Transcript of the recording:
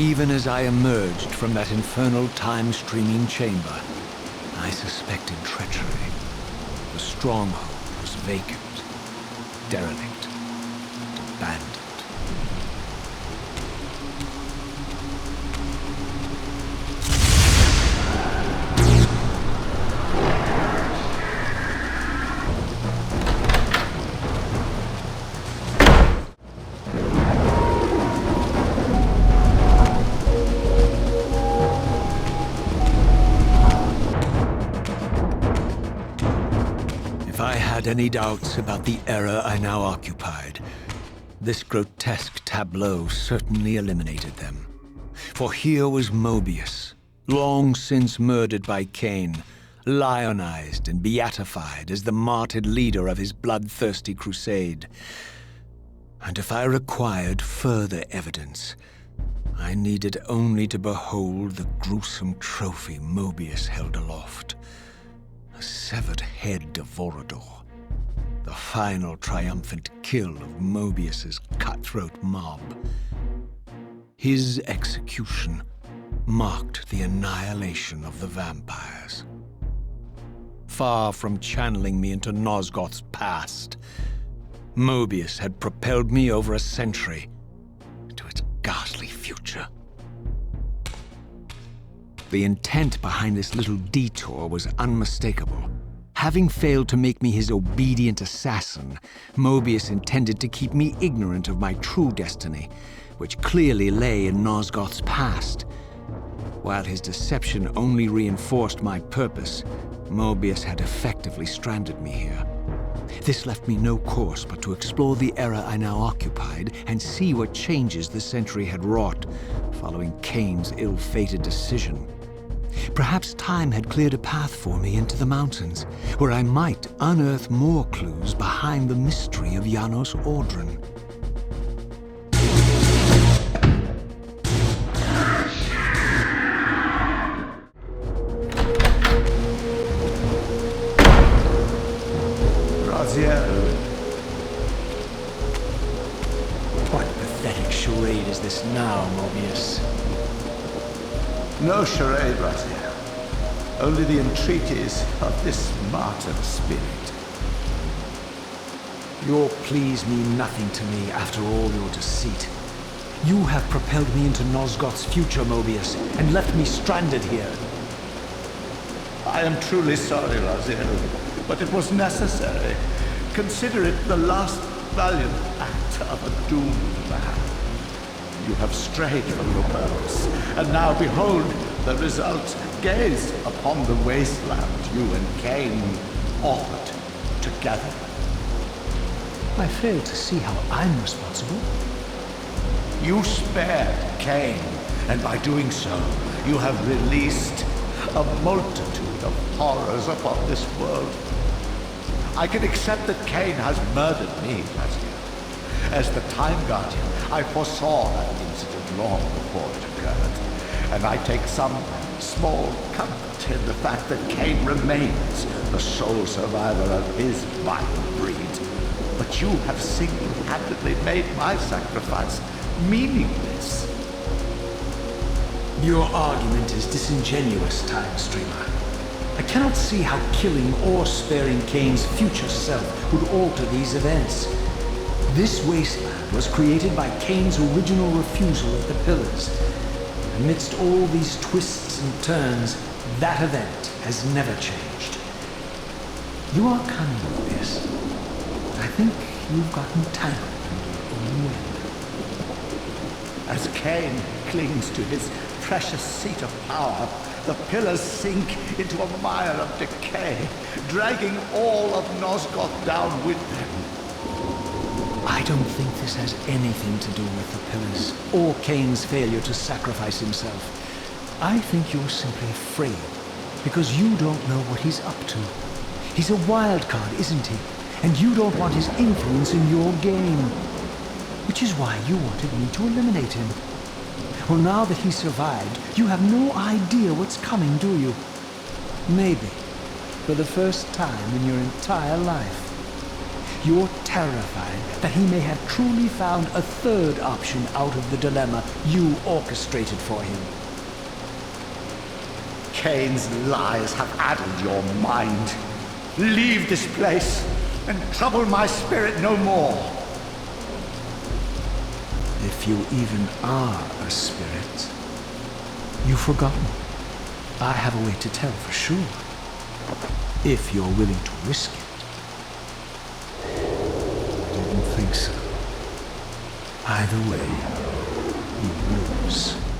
Even as I emerged from that infernal time-streaming chamber, I suspected treachery. The stronghold was vacant, derelict, and abandoned. Any doubts about the era I now occupied, this grotesque tableau certainly eliminated them. For here was Moebius, long since murdered by Kain, lionized and beatified as the martyred leader of his bloodthirsty crusade. And if I required further evidence, I needed only to behold the gruesome trophy Moebius held aloft. A severed head of Vorador. The final triumphant kill of Moebius's cutthroat mob. His execution marked the annihilation of the vampires. Far from channeling me into Nosgoth's past, Moebius had propelled me over a century to its ghastly future. The intent behind this little detour was unmistakable. Having failed to make me his obedient assassin, Moebius intended to keep me ignorant of my true destiny, which clearly lay in Nosgoth's past. While his deception only reinforced my purpose, Moebius had effectively stranded me here. This left me no course but to explore the era I now occupied and see what changes the century had wrought, following Kain's ill-fated decision. Perhaps time had cleared a path for me into the mountains, where I might unearth more clues behind the mystery of Janos Audron. Raziel. What pathetic charade is this now, Moebius? No charade, Raziel. Only the entreaties of this martyr spirit. Your pleas mean nothing to me after all your deceit. You have propelled me into Nosgoth's future, Moebius, and left me stranded here. I am truly sorry, Raziel, but it was necessary. Consider it the last valiant act of a doomed man. You have strayed from your purpose, and now behold the result. Gaze upon the wasteland you and Kain authored together. I fail to see how I'm responsible. You spared Kain, and by doing so, you have released a multitude of horrors upon this world. I can accept that Kain has murdered me, Raziel. As the Time Guardian, I foresaw that incident long before it occurred, and I take some small comfort in the fact that Kain remains the sole survivor of his vile breed. But you have single-handedly made my sacrifice meaningless. Your argument is disingenuous, Time Streamer. I cannot see how killing or sparing Kain's future self would alter these events. This wasteland was created by Kain's original refusal of the Pillars. Amidst all these twists and turns, that event has never changed. You are cunning with this. I think you've gotten tangled in your own web. As Kain clings to his precious seat of power, the Pillars sink into a mire of decay, dragging all of Nosgoth down with them. I don't think this has anything to do with the Pillars, or Kain's failure to sacrifice himself. I think you're simply afraid, because you don't know what he's up to. He's a wild card, isn't he? And you don't want his influence in your game. Which is why you wanted me to eliminate him. Well, now that he survived, you have no idea what's coming, do you? Maybe, for the first time in your entire life. You're terrified that he may have truly found a third option out of the dilemma you orchestrated for him. Kain's lies have addled your mind. Leave this place and trouble my spirit no more. If you even are a spirit, you've forgotten. I have a way to tell for sure. If you're willing to risk it. I didn't think so. Either way, you lose.